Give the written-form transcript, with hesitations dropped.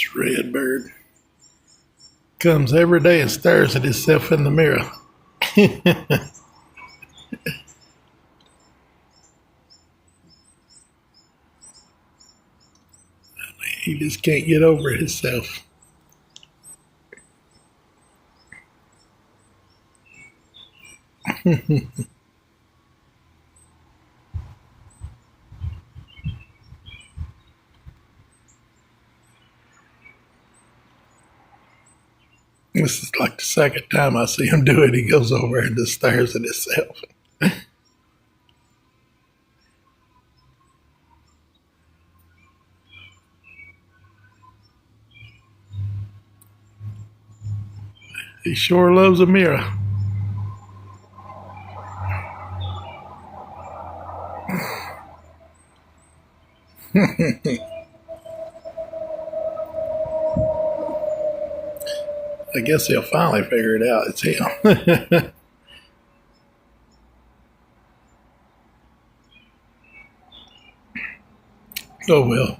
This red bird comes every day and stares at himself in the mirror. He just can't get over himself. This is like the second time I see him do it. He goes over and just stares at himself. He sure loves a mirror. I guess he'll finally figure it out. It's him. Oh well.